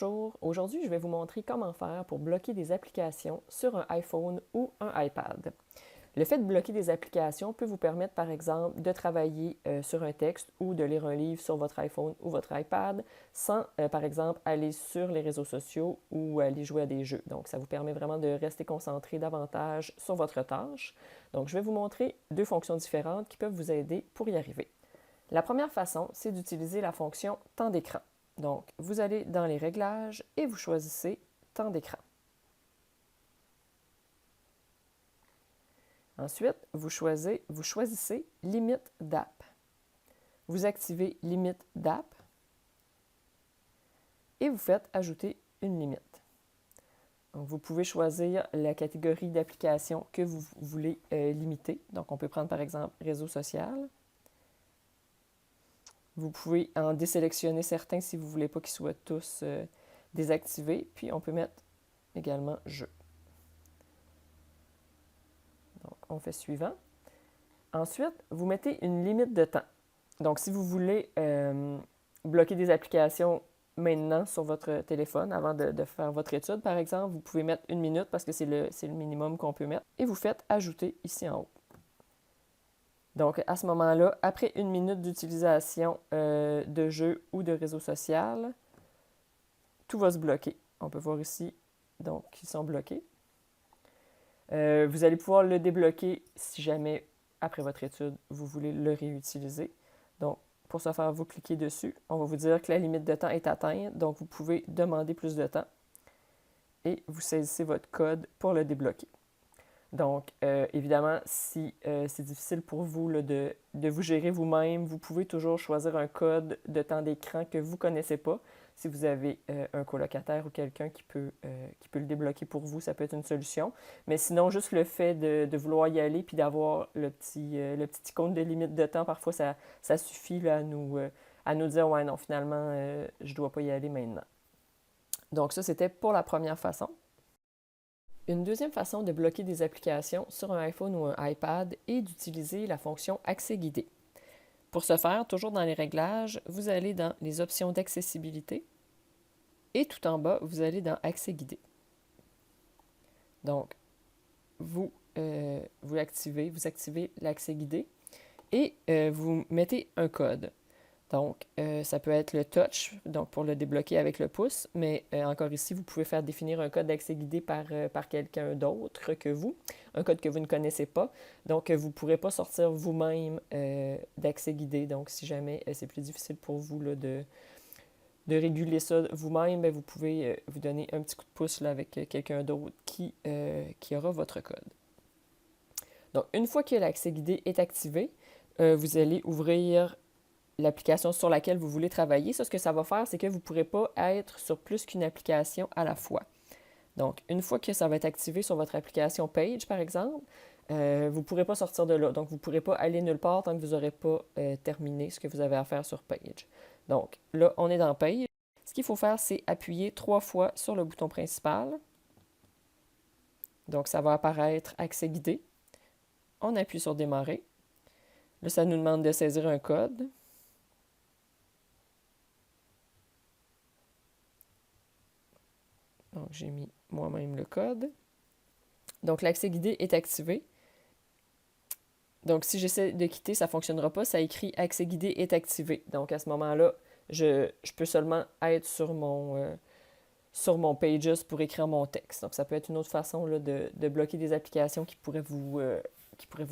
Bonjour, aujourd'hui je vais vous montrer comment faire pour bloquer des applications sur un iPhone ou un iPad. Le fait de bloquer des applications peut vous permettre par exemple de travailler sur un texte ou de lire un livre sur votre iPhone ou votre iPad sans par exemple aller sur les réseaux sociaux ou aller jouer à des jeux. Donc ça vous permet vraiment de rester concentré davantage sur votre tâche. Donc je vais vous montrer deux fonctions différentes qui peuvent vous aider pour y arriver. La première façon, c'est d'utiliser la fonction temps d'écran. Donc, vous allez dans les réglages et vous choisissez temps d'écran. Ensuite, vous choisissez limite d'app. Vous activez limite d'app et vous faites ajouter une limite. Donc, vous pouvez choisir la catégorie d'applications que vous voulez limiter. Donc, on peut prendre par exemple réseau social. Vous pouvez en désélectionner certains si vous ne voulez pas qu'ils soient tous désactivés. Puis on peut mettre également jeu. Donc on fait suivant. Ensuite, vous mettez une limite de temps. Donc si vous voulez bloquer des applications maintenant sur votre téléphone avant de faire votre étude, par exemple, vous pouvez mettre 1 minute parce que c'est le minimum qu'on peut mettre. Et vous faites ajouter ici en haut. Donc, à ce moment-là, après 1 minute d'utilisation de jeu ou de réseau social, tout va se bloquer. On peut voir ici, donc, qu'ils sont bloqués. Vous allez pouvoir le débloquer si jamais, après votre étude, vous voulez le réutiliser. Donc, pour ce faire, vous cliquez dessus. On va vous dire que la limite de temps est atteinte, donc vous pouvez demander plus de temps. Et vous saisissez votre code pour le débloquer. Donc, évidemment, si c'est difficile pour vous là, de vous gérer vous-même, vous pouvez toujours choisir un code de temps d'écran que vous ne connaissez pas. Si vous avez un colocataire ou quelqu'un qui peut le débloquer pour vous, ça peut être une solution. Mais sinon, juste le fait de vouloir y aller puis d'avoir le petit icône de limite de temps, parfois, ça suffit là, à nous dire « Ouais, non, finalement, je ne dois pas y aller maintenant. » Donc ça, c'était pour la première façon. Une deuxième façon de bloquer des applications sur un iPhone ou un iPad est d'utiliser la fonction Accès guidé. Pour ce faire, toujours dans les réglages, vous allez dans les options d'accessibilité et tout en bas, vous allez dans Accès guidé. Donc, vous activez l'accès guidé et vous mettez un code. Donc, ça peut être le touch, donc pour le débloquer avec le pouce, mais encore ici, vous pouvez faire définir un code d'accès guidé par quelqu'un d'autre que vous, un code que vous ne connaissez pas. Donc, vous ne pourrez pas sortir vous-même d'accès guidé. Donc, si jamais c'est plus difficile pour vous là, de réguler ça vous-même, vous pouvez vous donner un petit coup de pouce là, avec quelqu'un d'autre qui aura votre code. Donc, une fois que l'accès guidé est activé, vous allez ouvrir l'application sur laquelle vous voulez travailler. Ça, ce que ça va faire, c'est que vous ne pourrez pas être sur plus qu'une application à la fois. Donc, une fois que ça va être activé sur votre application Page, par exemple, vous ne pourrez pas sortir de là. Donc, vous ne pourrez pas aller nulle part tant que vous n'aurez pas terminé ce que vous avez à faire sur Page. Donc, là, on est dans Page. Ce qu'il faut faire, c'est appuyer 3 fois sur le bouton principal. Donc, ça va apparaître Accès guidé. On appuie sur Démarrer. Là, ça nous demande de saisir un code. Donc, j'ai mis moi-même le code. Donc, l'accès guidé est activé. Donc, si j'essaie de quitter, ça ne fonctionnera pas. Ça écrit « Accès guidé est activé ». Donc, à ce moment-là, je peux seulement être sur mon Pages pour écrire mon texte. Donc, ça peut être une autre façon là, de bloquer des applications qui pourraient vous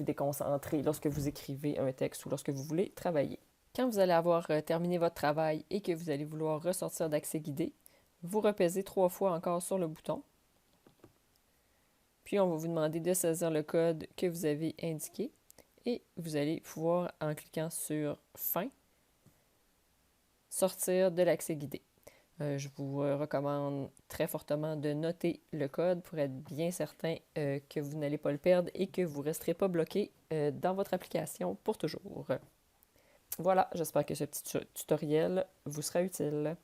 déconcentrer lorsque vous écrivez un texte ou lorsque vous voulez travailler. Quand vous allez avoir terminé votre travail et que vous allez vouloir ressortir d'accès guidé, vous repèsez 3 fois encore sur le bouton. Puis, on va vous demander de saisir le code que vous avez indiqué. Et vous allez pouvoir, en cliquant sur « Fin », sortir de l'accès guidé. Je vous recommande très fortement de noter le code pour être bien certain que vous n'allez pas le perdre et que vous ne resterez pas bloqué dans votre application pour toujours. Voilà, j'espère que ce petit tutoriel vous sera utile.